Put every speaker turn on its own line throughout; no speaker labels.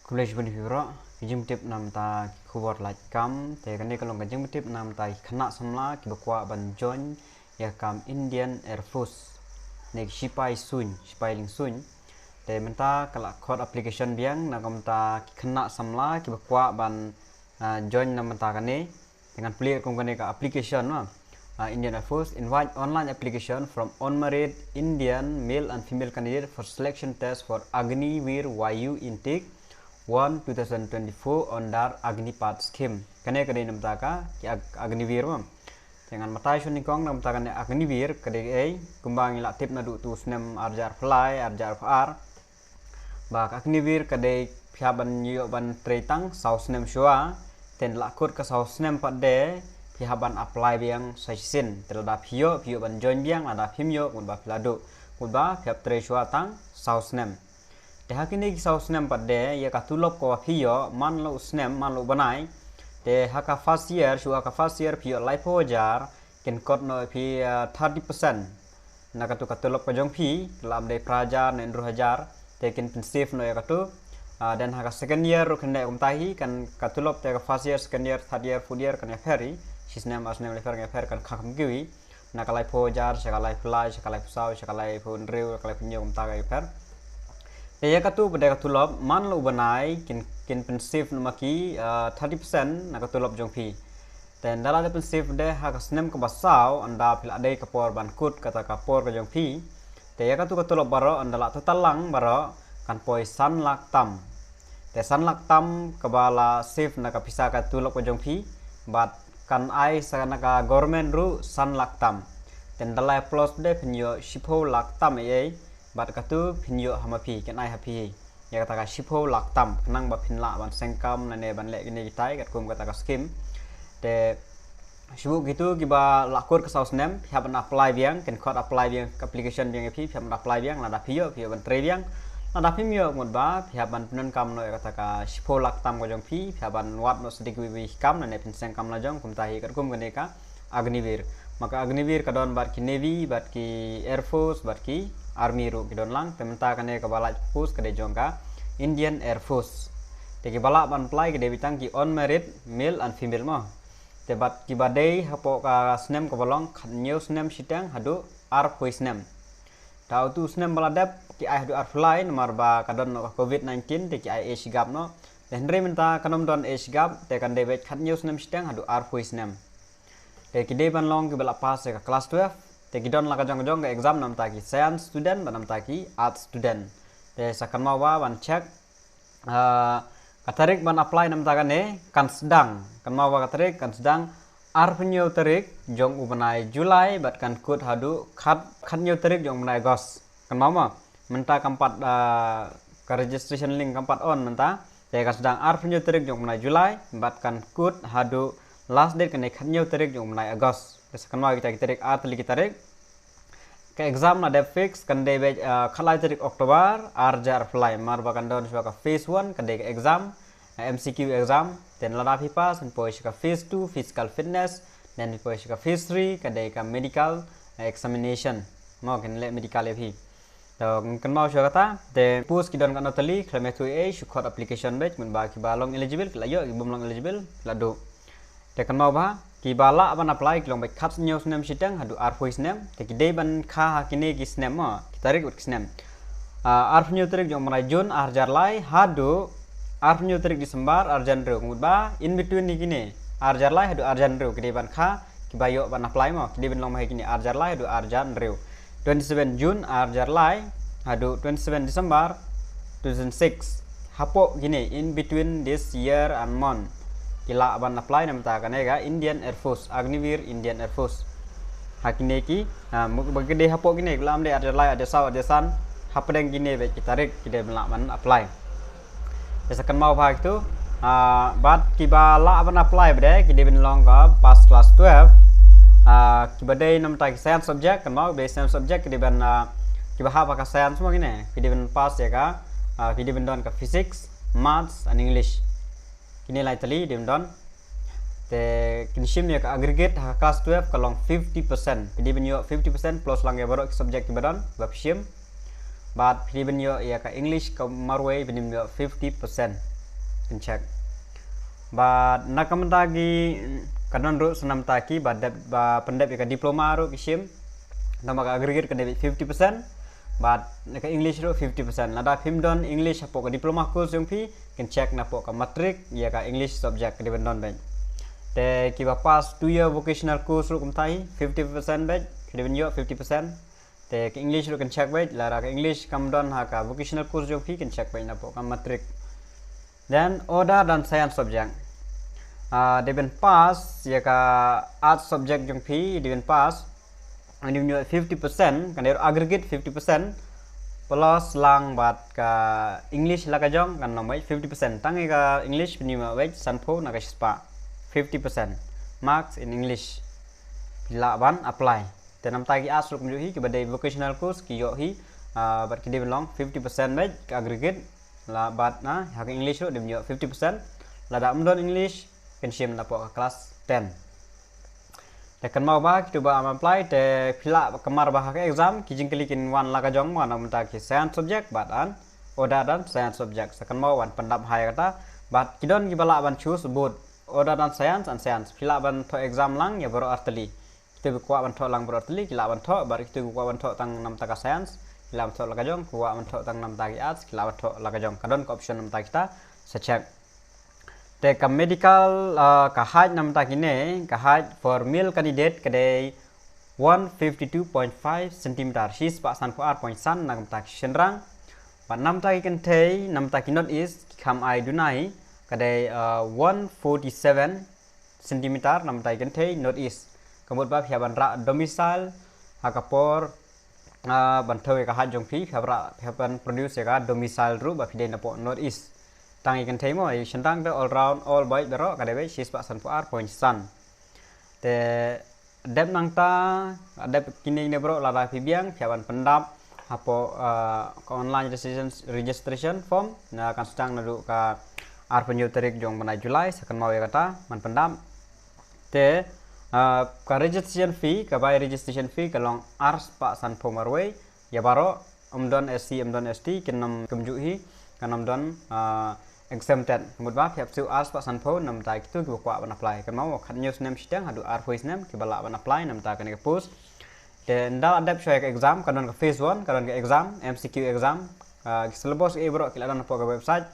College bani fibro kijim tip nam ta kuwar like kam te kan kalau kijim tip nam ta khana samla ki bakwa ban join ya kam Indian Air Force nek sipai ling sun te menta kala code application biang na kam ta khana samla ki bakwa ban join nam ta kane dengan player kum kane ka application no Indian Air Force invite online application from unmarried Indian male and female candidate for selection test for Agniveer YU intake 1 2024 under Agnipath scheme. Kane kade namta ka ki Agniveer mam. Dengan matai shuni kong namta kane Agniveer kade ai kumbang ila tip na du tu snem arjar fly arjar far. Ba Agniveer kade phiaban yo ban tretang sau snem shua ten lakut ka sau snem pade phiaban apply biang saisin terda phio ban join biang ada phimyo kun ba plado kun ba phiap tre shua tang sau snem. Te hakini ki sau snem pade ya ka tulop ko phio man lo snem man lo banai te haka first year phio life jar ken kot no phi 30% na ka tu ka tulop ko jong phi lam de praja nen 2000 te ken pensif no ya ka tu dan haka second year ro kende umtahi kan ka tulop te ka first year second year third year fourth year kan ya ferry sisnem asnem le fer ngefer kan khakam giwi na ka life jar ka life fly ka life sau ka life unreal ka life nyom ta ka fer ya katu pada katulop man lo banai kin pensif numaki 30% na katulop jong pi dan dala de pensif de ha kasnem ka basau anda pil ade kapor bankut kata kapor ka jong pi te ya katu katulop baro andala tatalang baro kan poi san lak tam te san lak tam kabala sif na ka pisa katulop ka jong pi bat kan ai sa na ka government ru san lak tam dan dala plus de pinyo shipo lak tam ye bat katu pinyo hamapi kan ai happy ya kata ka shipo lak tam nang ba pinla ban sengkam na ne ban le gini gitai kat kum kata ka skim te shibu gitu giba lakur ke saus nem haban apply biang kan code apply biang application biang api haban apply biang lada pio ban tre biang lada pimyo mod ba haban punan kam no kata ka shipo lak tam ko jong pi haban wat no sedik wi kam na ne pin sengkam la jong kum tahi kat kum gane ka Agniveer maka Agniveer kadon bat ki navy bat ki air force bat ki army ru kidon lang tementa kane ka balaj post kade jongka Indian Air Force te ki balak ban apply kade bitang ki unmarried male and female mo te bat ki badai hapo ka snem ka bolong khanyo snem sitang hadu ar poi snem tau tu snem baladap ki ai hadu ar fly nomor ba kadon no covid 19 te ki ai age gap no den re menta kanom don age gap te kan debet khanyo snem sitang hadu ar poi snem te ki de ban long ki balak pas ka class 12 te gidon la kajong ke exam nam taki science student banam taki art student te sakan mawa ban check katarik ban apply nam takane kan sedang kan mawa katarik kan sedang ar penyo tarik jong ubanai Julai bat kan kut hadu khat nyo tarik jong ubanai Agos kan mawa menta kampat ka registration link kampat on menta te kan sedang ar penyo tarik jong ubanai Julai bat kan kut hadu last date kan khat nyo tarik jong ubanai Agos sekan ma kita tarik atli kita tarik ke exam na de fix kan de khalai tarik Oktober arjar fly mar ba kan don ka phase 1 kan de exam MCQ exam then lada pipas and pois ka phase 2 physical fitness then pois ka phase 3 kan de ka medical examination mo kan le medical e to kan mau kata de post kidon kan tali klame tu e shukot application batch mun ba ki balong eligible layo ibum long eligible lado te kan mau ba ki bala ban apply kilong bai khat news nem sitang hadu ar voice nem te ki dei ban kha hakine ki snem ma ki tarik ut snem ar new tarik jong manai Jun ar jarlai hadu ar new tarik Desember ar janru ngudba in between ni kini ar jarlai hadu ar janru ki dei ban kha ki bayo ban apply ma ki dei ban long mai kini ar jarlai hadu ar janru 27 Jun ar jarlai hadu 27 Desember 2006 hapo gini in between this year and month kila ban apply nam ta kanega Indian Air Force Agniveer Indian Air Force hakine ki bagde hapo gine lam de ada lai ada saw ada san hapdeng gine be kitarik kide ban apply besakan mau phak tu bat ki bala ban apply bade kide bin long ka pas class 12 ki bade nam ta science subject kan mau be science subject kide ban ki bah apa ka science semua gine kide bin pass ya ka kide bin don ka physics maths and English kini lai tali dim don te kinshim ya aggregate ha class 12 kalong 50% pidi benyo 50% plus lang ya barok subject badan bapshim bat pidi benyo ya ka English ka marway benyo 50% can check but nakamantagi kanon ro senam taki ba pendep ka diploma ro kisim nama ka aggregate ka 50% but ka English ro 50% lada himdon English apo ka diploma course yung pi can check na po ka matric ya ka English subject ka dibendon ben te kiba pass 2 year vocational course ro kumtai 50% ben diben yo 50% te ka English ro can check ben lara ka English kamdon ha ka vocational course yung pi can check ben na po ka matric then order dan science subject diben pass ya ka art subject yung pi diben pass and you 50% kan aggregate 50% plus lang bat ka English la ka jong kan nomai 50% tangi ka English pinima wait sanpo na ka spa 50% marks in English la ban apply tenam tagi as ruk hi ke badai vocational course ki yo hi bat ki belong 50% wait aggregate la bat na ha English ro dim yo 50% la da mdon English kan sim na po ka class 10 te kan mau ba kita ba apply te pila kamar ba ka exam ki jing klikin wan la ka jong ma nam ta ki science subject bat an oda dan science subject sakan mau wan pendap hai kata bat kidon ki bala ban choose both oda dan science and science pila ban to exam lang ya baru arteli kita ku ban to lang baru arteli kila ban to bar kita ku ban to tang nam ta ka science kila ban to la ka jong ku ban to tang nam ta ki arts kila ban to la ka jong kadon ko option nam ta kita sa check te ka medical kahaj nam ta kine kahaj for male candidate kadai 152.5 cm she's pa san for point san nam ta senrang but nam ta kan thei nam ta kinot is kam ai dunai kadai 147 cm nam ta kan thei not is kamut ba phia ban ra domicile hakapor ban thoi kahaj jong phi phia ban produce ka domicile ru ba phide na po not is tangi kan thei mo ai sentang the all round all boy bero ka debe sis pa san for point san te dep nang ta dep kini ne bro la da phi biang phiaban pendap apo online registration form na kan sedang na du ka ar penyu tarik jong mana Julai sakan mau ya kata man pendap te ka registration fee ka bai registration fee kalong ars pa san pomarwe ya baro umdon SC umdon ST kinam kumjuhi kanam don exempted mudba phep su ars pa san pho nam tai tu ki kwa ban apply kan mau khat news name sidang hadu ar voice name ki bala ban apply nam ta kan ke post te nda adapt shoy ka exam kan ka phase 1 kan ka exam MCQ exam syllabus e bro ki ladan po ka website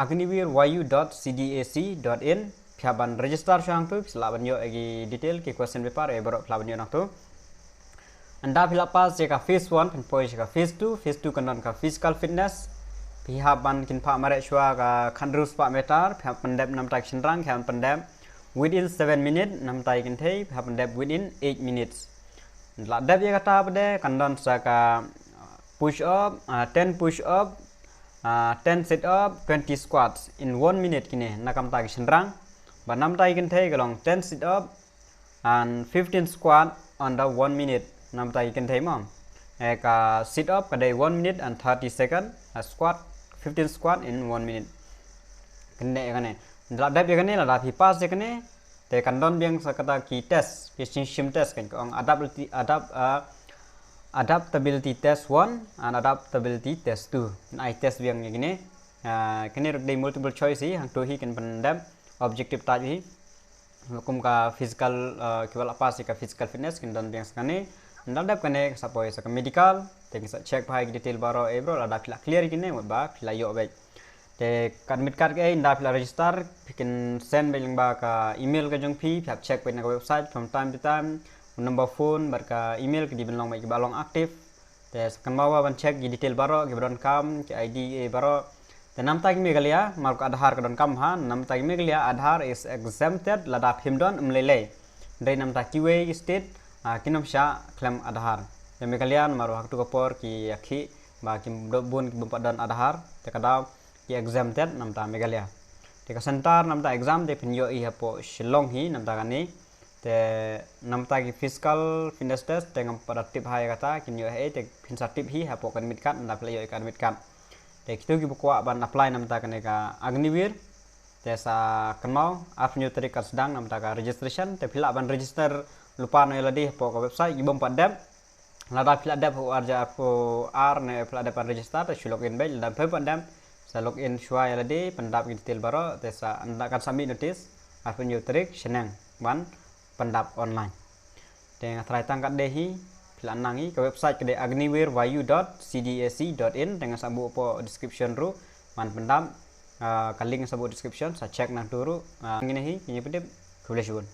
agnivir.yu.cdac.in phya ban register syang tu sela ban yo agi detail ki question paper e bro phla ban yo nak tu anda phila pass je ka phase 1 pin poi ka phase 2 kan ka physical fitness pihak ban kin pak marek shua ka khandrus pak meter pihak pendep nam tak senrang pihak pendep within 7 minutes nam tai kin thei pihak pendep within 8 minutes la dep ye kata pade kandon sa ka push up 10 push up 10 sit up 20 squats in 1 minute kine nakam tak senrang ba nam tai kin thei kalong 10 sit up and 15 squat under 1 minute nam tai kin thei mom ka sit up kadai 1 minute and 30 second squat 15 squat in 1 minute kene kane la dap kane la fi pass kane te kandon biang sakata ki test sim test kan kong adaptability test 1 and adaptability test 2 ai test biang kene kene ruk dei multiple choice hi hang to hi kan pandam objective ta hi hukum ka physical kibala pass ka physical fitness kan don biang kane ndap kane sapoi sa medical te sa check bhai detail baro e bro la da clear kine mo ba phila yo be te admit card ke nda phila register pikin send beling ba ka email ka jong phi phap check pe na website from time to time number phone bar ka email ke di belong mai ke balong active te kan bawa ban check di detail baro ke don kam ke ID e baro te nam tag me galia mar ka adhar ka don kam ha nam tag me galia adhar is exempted la da phimdon umlele dai nam ta kiwe state kinam sha claim adhar yang kalian maru hak tu kapor ki yakhi ba kim bun bumpadan adhar te kada ki exempted nam ta megalia te ka sentar nam ta exam de pinyo I hapo shillong hi nam ta kani te nam ta ki physical fitness test te ngam pada tip hai kata kinyo he te pinsa tip hi hapo kan mit kan nam playo kan mit kan te kitu ki bukwa ban apply nam ta kane ka agnivir te sa kanmau afnyu tarikat sedang nam ta ka registration te phila ban register lupa no ladi po ka website ibom padam lada phila dap ho arja po ar ne phila dap register te shulok in bel dan pe padam sa login shua ya de pendap detail baro te sa anda kan submit notice apun yo trik senang ban pendap online te ngatrai tangkat dehi pelanangi ke website ke agniwirwayu.cdac.in dengan sabu po description ru man pendap ka link sabu description sa check nang turu ngini hi pinyi pedip kulesun